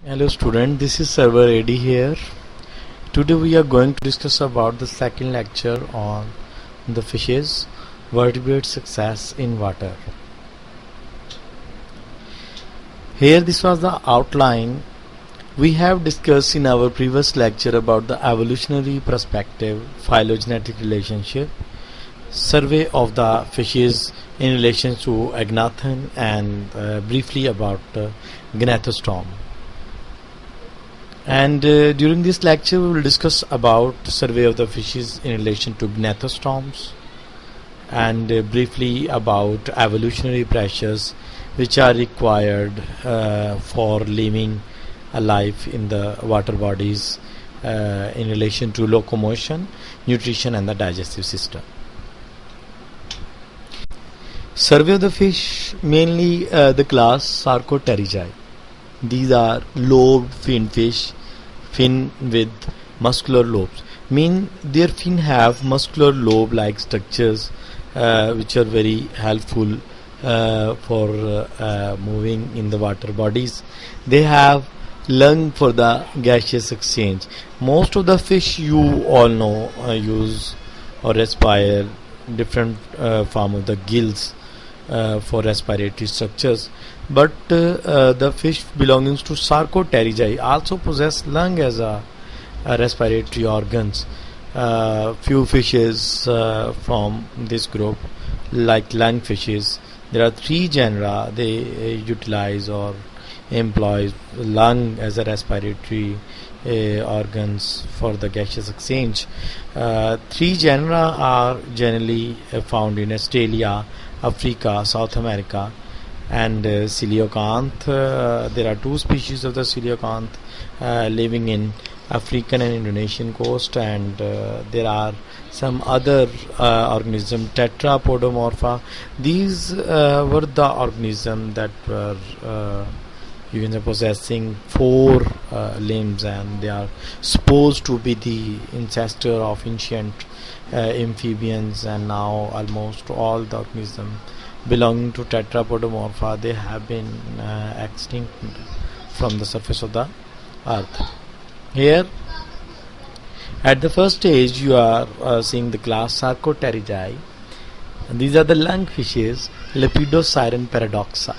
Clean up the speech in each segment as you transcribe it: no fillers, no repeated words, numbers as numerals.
Hello student, this is Sarwar AD here. Today we are going to discuss about the second lecture on the fishes, vertebrate success in water. Here this was the outline. We have discussed in our previous lecture about the evolutionary perspective, phylogenetic relationship, survey of the fishes in relation to agnathan, and briefly about gnathostom. And during this lecture we will discuss about survey of the fishes in relation to gnathostoms, and briefly about evolutionary pressures which are required for living a life in the water bodies in relation to locomotion, nutrition and the digestive system. Survey of the fish, mainly the class Sarcopterygi. These are lobed fin fish, fin with muscular lobes. Mean their fin have muscular lobe-like structures which are very helpful for moving in the water bodies. They have lung for the gaseous exchange. Most of the fish you all know use or respire different form of the gills for respiratory structures, but the fish belonging to Sarcopterygi also possess lung as a respiratory organs. Few fishes from this group, like lungfishes, there are 3 genera. They utilize or employ lung as a respiratory organs for the gaseous exchange. 3 genera are generally found in Australia, Africa, South America, and coelacanth. There are 2 species of the coelacanth living in African and Indonesian coast, and there are some other organisms, tetrapodomorpha. These were the organisms that were possessing 4 limbs, and they are supposed to be the ancestor of ancient amphibians, and now almost all the organisms belonging to tetrapodomorpha, they have been extinct from the surface of the earth. Here at the first stage you are seeing the class Sarcopterygi. These are the lungfishes, Lepidosiren paradoxa,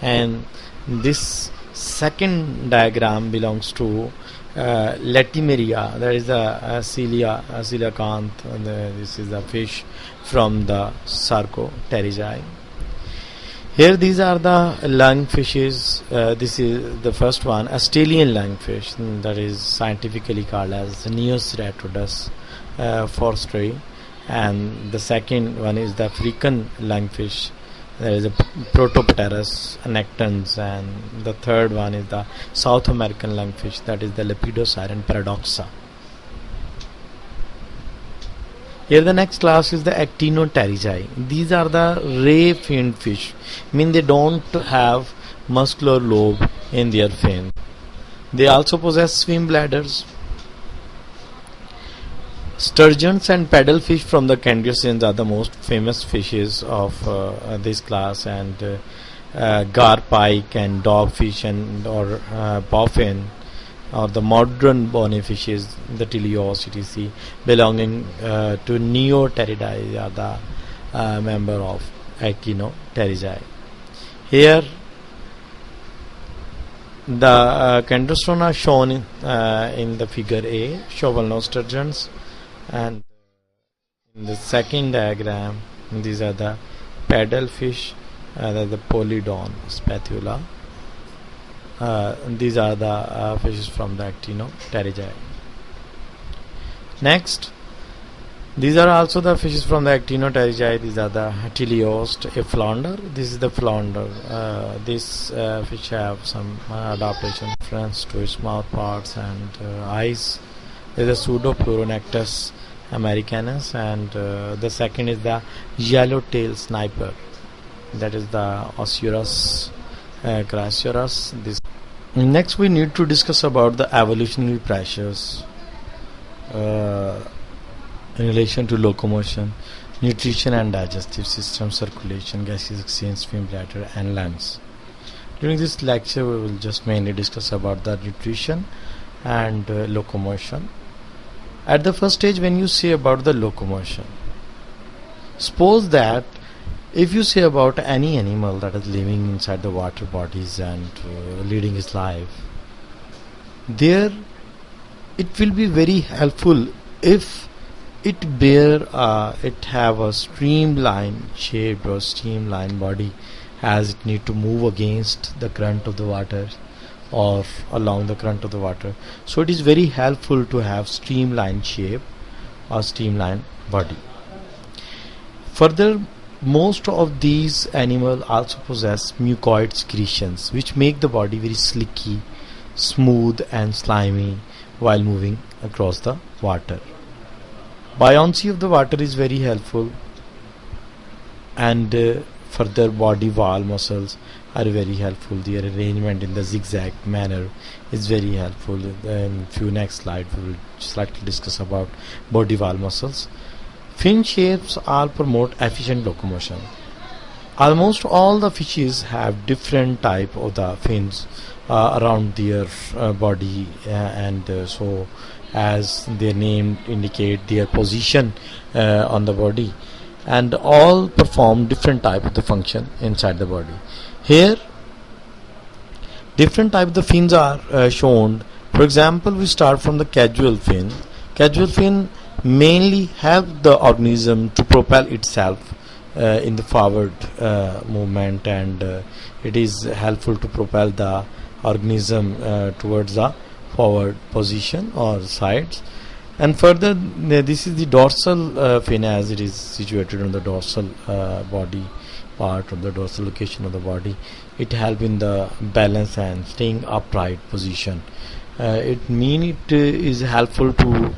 and this second diagram belongs to Latimeria, that is the coelacanth. This is the fish from the Sarcopterygi. Here these are the lungfishes. This is the first one, Australian lungfish, that is scientifically called as Neoceratodus forsteri, and the second one is the African lungfish, there is a Protopterus nectans, and the third one is the South American lungfish, that is the Lepidosiren paradoxa. Here the next class is the Actinopterygi. These are the ray finned fish, mean they don't have muscular lobe in their fin. They also possess swim bladders. Sturgeons and paddlefish from the Candioceans are the most famous fishes of this class, and garpike and dogfish and or bowfin, or the modern bony fishes, the teleos etc., belonging to Neopteridae are the member of Actinopterygi. Here the Candioceans are shown in the figure A, shovel-nosed sturgeons, and in the second diagram these are the paddlefish, the Polydon spatula. These are the fishes from the Actinopterygi. Next, these are also the fishes from the Actinopterygi. These are the teleost, a flounder. This is the flounder. This fish have some adaptation reference to its mouth parts and eyes. There is a Pseudopleuronectus americanus, and the second is the yellow-tailed sniper, that is the Osurus crassurus. Next we need to discuss about the evolutionary pressures in relation to locomotion, nutrition and digestive system, circulation, gaseous exchange, swim bladder and lungs. During this lecture we will just mainly discuss about the nutrition and locomotion. At the first stage, when you say about the locomotion, suppose that if you say about any animal that is living inside the water bodies and leading his life, there it will be very helpful if it have a streamline shaped or streamline body, as it need to move against the current of the water or along the current of the water. So it is very helpful to have streamline shape or streamline body. Further, most of these animals also possess mucoid secretions which make the body very slicky, smooth and slimy while moving across the water. Buoyancy of the water is very helpful, and further body wall muscles are very helpful. Their arrangement in the zigzag manner is very helpful. In few next slide we will slightly discuss about body wall muscles. Fin shapes all promote efficient locomotion. Almost all the fishes have different type of the fins around their body, and so as their name indicate, their position on the body, and all perform different type of the function inside the body. Here different type of the fins are shown. For example, we start from the caudal fin. Caudal fin mainly help the organism to propel itself in the forward movement, and it is helpful to propel the organism towards the forward position or sides. And further, this is the dorsal fin, as it is situated on the dorsal body part of the dorsal location of the body. It helps in the balance and staying upright position. It is helpful to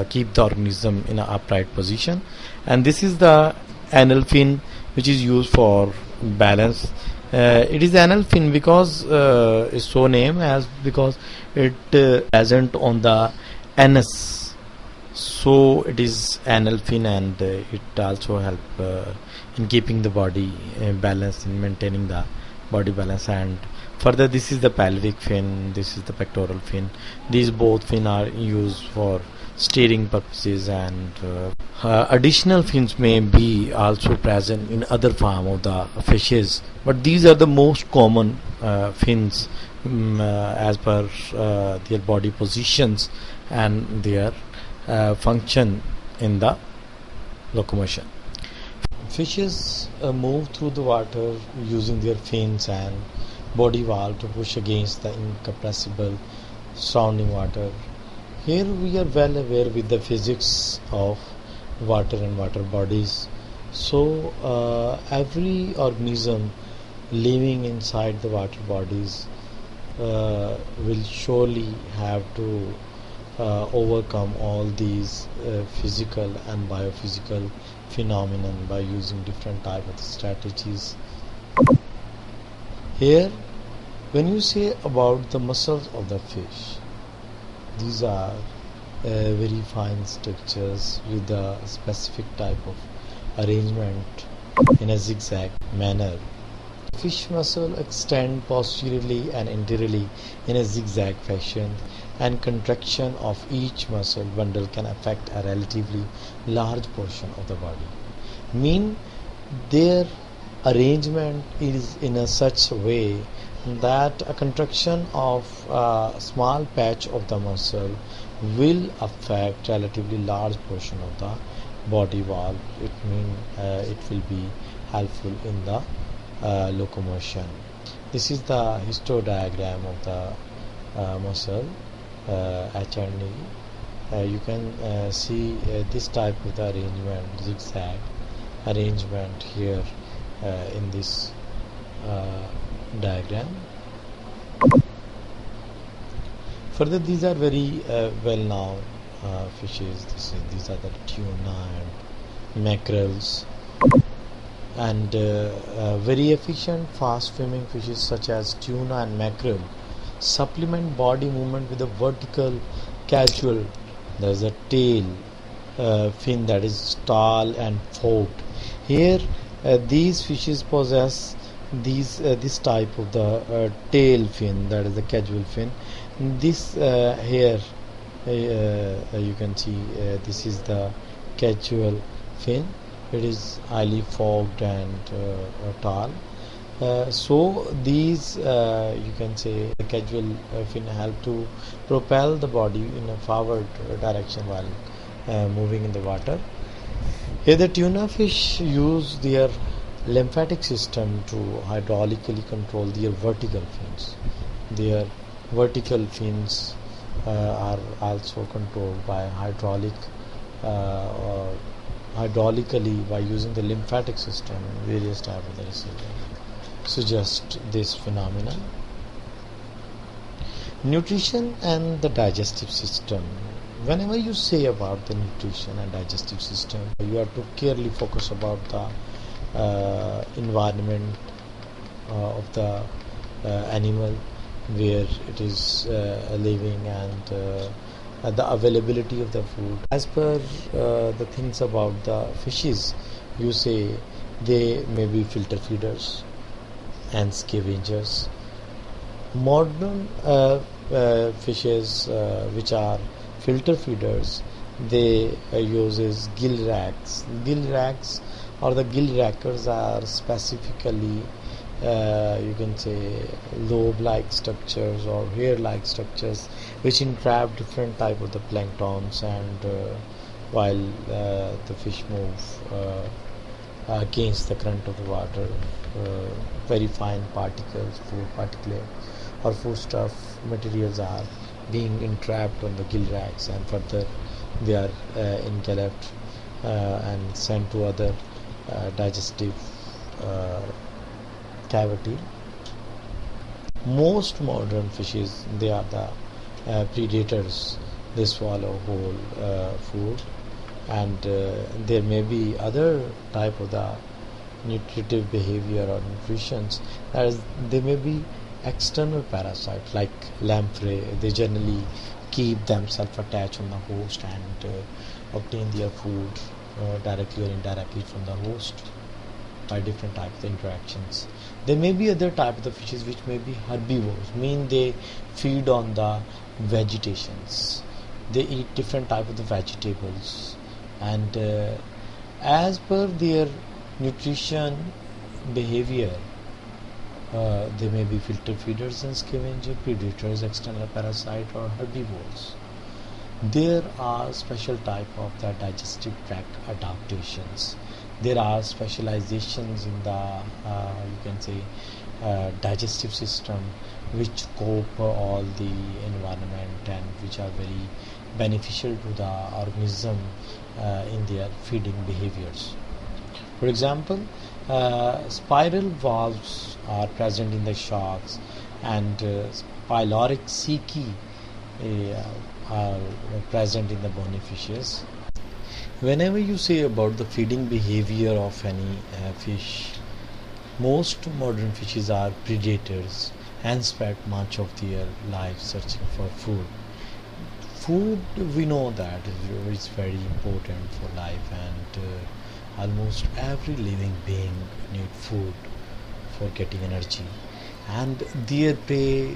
keep the organism in an upright position. And this is the anal fin, which is used for balance. It is anal fin because it's so named as because it present on the anus, so it is anal fin, and it also help in keeping the body balanced, in maintaining the body balance. And further, this is the pelvic fin, this is the pectoral fin. These both fin are used for steering purposes, and additional fins may be also present in other form of the fishes, but these are the most common fins as per their body positions and their function in the locomotion. Fishes move through the water using their fins and body wall to push against the incompressible surrounding water. Here we are well aware with the physics of water and water bodies. So every organism living inside the water bodies will surely have to overcome all these physical and biophysical phenomenon by using different type of strategies. Here, when you say about the muscles of the fish, these are very fine structures with a specific type of arrangement in a zigzag manner. Fish muscle extend posteriorly and anteriorly in a zigzag fashion, and contraction of each muscle bundle can affect a relatively large portion of the body. Mean their arrangement is in a such way that a contraction of a small patch of the muscle will affect relatively large portion of the body wall. It means it will be helpful in the locomotion. This is the histodiagram of the muscle H and E. You can see this type of the arrangement, zigzag arrangement here in this diagram. Further, these are very well known fishes. These are the tuna and mackerels, and very efficient fast swimming fishes such as tuna and mackerel supplement body movement with a vertical caudal. There is a tail fin that is tall and forked. Here these fishes possess this type of the tail fin, that is the caudal fin. This here you can see this is the caudal fin. It is highly forked and tall. So these you can say the caudal fin help to propel the body in a forward direction while moving in the water. Here the tuna fish use their lymphatic system to hydraulically control their vertical fins. Their vertical fins are also controlled by or hydraulically by using the lymphatic system. Various types of the research suggest this phenomenon. Nutrition and the digestive system. Whenever you say about the nutrition and digestive system, you have to carefully focus about the environment of the animal where it is living, and the availability of the food. As per the things about the fishes, you say they may be filter feeders and scavengers. Modern fishes which are filter feeders, they uses gill racks. Gill racks or the gill rackers are specifically you can say lobe-like structures or hair-like structures which entrap different type of the planktons, and while the fish move against the current of the water, very fine particles, food particulate or foodstuff materials are being entrapped on the gill racks, and further they are engulfed and sent to other digestive cavity. Most modern fishes, they are the predators. They swallow whole food, and there may be other type of the nutritive behavior or nutritions, that is, they may be external parasites like lamprey. They generally keep themselves attached on the host and obtain their food directly or indirectly from the host by different types of interactions. There may be other type of the fishes which may be herbivores, mean they feed on the vegetations. They eat different type of the vegetables, and as per their nutrition behavior, they may be filter feeders and scavenger, predators, external parasite, or herbivores. There are special type of the digestive tract adaptations. There are specializations in the you can say digestive system which cope all the environment and which are very beneficial to the organism in their feeding behaviors. For example, spiral valves are present in the sharks, and pyloric ceci are present in the bony fishes. Whenever you say about the feeding behavior of any fish, most modern fishes are predators and spend much of their life searching for food. Food, we know that is very important for life, and almost every living being need food for getting energy, and their prey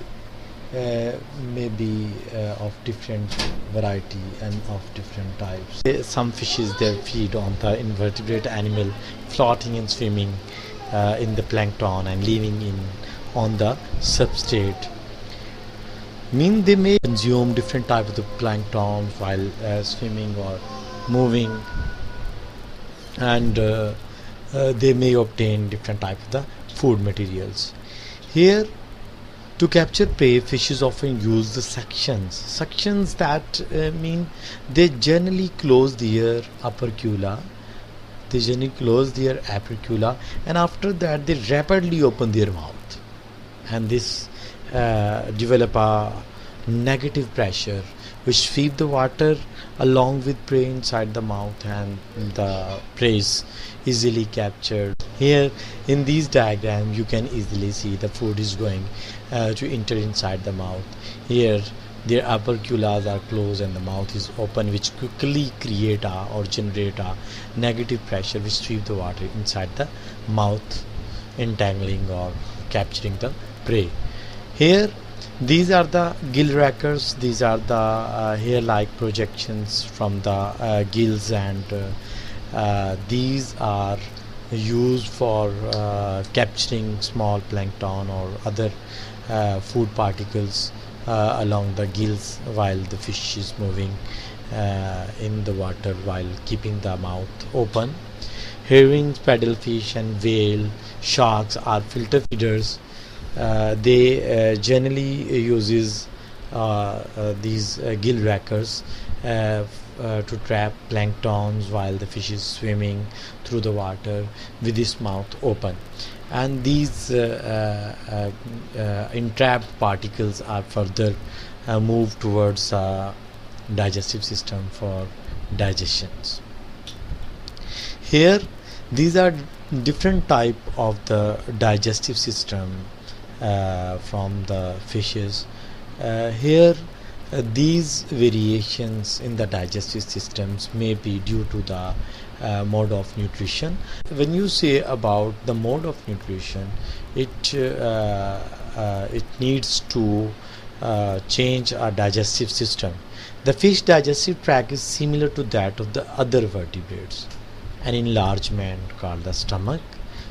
may be of different variety and of different types. Some fishes, they feed on the invertebrate animal floating and swimming in the plankton and living in on the substrate. Mean they may consume different type of the plankton while swimming or moving, and they may obtain different type of the food materials. Here, to capture prey, fishes often use the suctions that mean they generally close their opercula. And after that they rapidly open their mouth, and this develop a negative pressure which sweep the water along with prey inside the mouth, and the prey is easily captured. Here in these diagrams you can easily see the food is going to enter inside the mouth. Here their operculars are closed and the mouth is open, which quickly create or generate a negative pressure which sweep the water inside the mouth, entangling or capturing the prey. Here, these are the gill rackers. These are the hair-like projections from the gills, and these are used for capturing small plankton or other food particles along the gills while the fish is moving in the water while keeping the mouth open. Herrings, paddlefish, and whale, sharks are filter feeders. They generally uses these gill rackers to trap planktons while the fish is swimming through the water with its mouth open, and these entrapped particles are further moved towards digestive system for digestions. Here, these are different type of the digestive system from the fishes. Here, these variations in the digestive systems may be due to the mode of nutrition. When you say about the mode of nutrition, it needs to change our digestive system. The fish digestive tract is similar to that of the other vertebrates. An enlargement called the stomach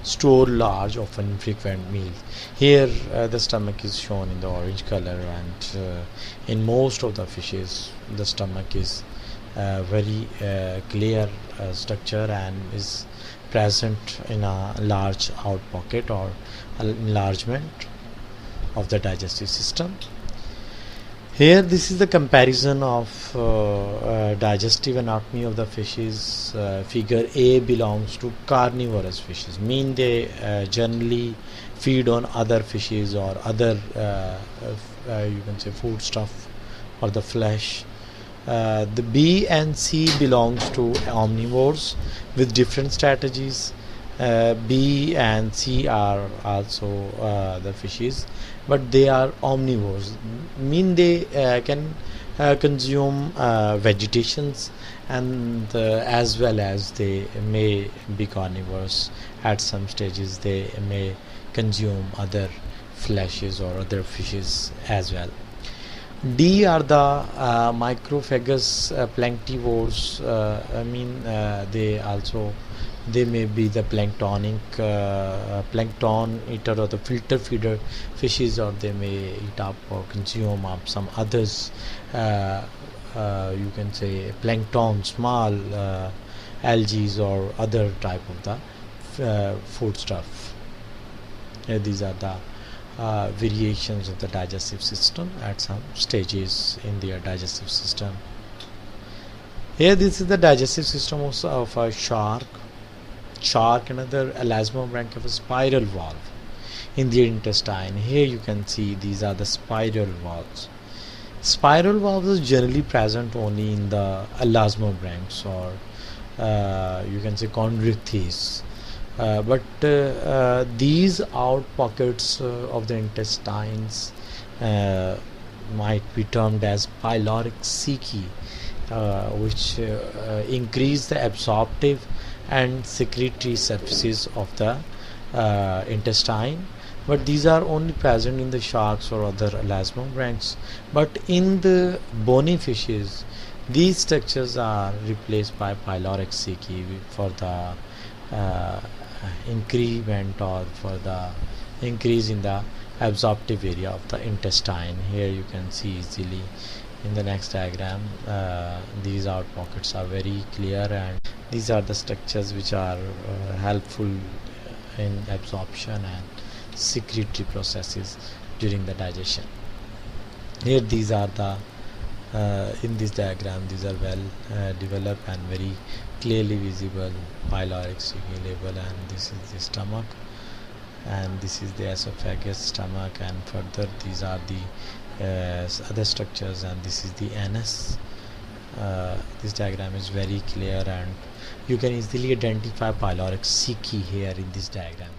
store large, often frequent meals. Here the stomach is shown in the orange color, and in most of the fishes the stomach is very clear structure and is present in a large out pocket or enlargement of the digestive system. Here, this is the comparison of digestive anatomy of the fishes. Figure A belongs to carnivorous fishes, mean they generally feed on other fishes or other you can say food stuff or the flesh. The B and C belongs to omnivores with different strategies. B and C are also the fishes, but they are omnivores, mean they can consume vegetations, and as well as they may be carnivores. At some stages they may consume other fleshes or other fishes as well. D are the microphagous planktivores. They may be the planktonic plankton eater or the filter feeder fishes, or they may eat up or consume up some others. You can say plankton, small algae or other type of the food stuff. These are the variations of the digestive system at some stages in their digestive system. Here, this is the digestive system also of a shark. Another elasmobranch have a spiral valve in their intestine. Here you can see these are the spiral valves. Spiral valves are generally present only in the elasmobranchs, or you can say chondrichthyes. But these out pockets of the intestines might be termed as pyloric ceci, which increase the absorptive and secretory surfaces of the intestine, but these are only present in the sharks or other elasmobranchs. But in the bony fishes, these structures are replaced by pyloric ceci for the increment or for the increase in the absorptive area of the intestine. Here you can see easily in the next diagram, these out pockets are very clear, and these are the structures which are helpful in absorption and secretory processes during the digestion. Here these are the in this diagram, these are well developed and very clearly visible pyloric ceci label, and this is the stomach, and this is the esophagus, stomach, and further these are the other structures, and this is the anus. This diagram is very clear, and you can easily identify pyloric ceci here in this diagram.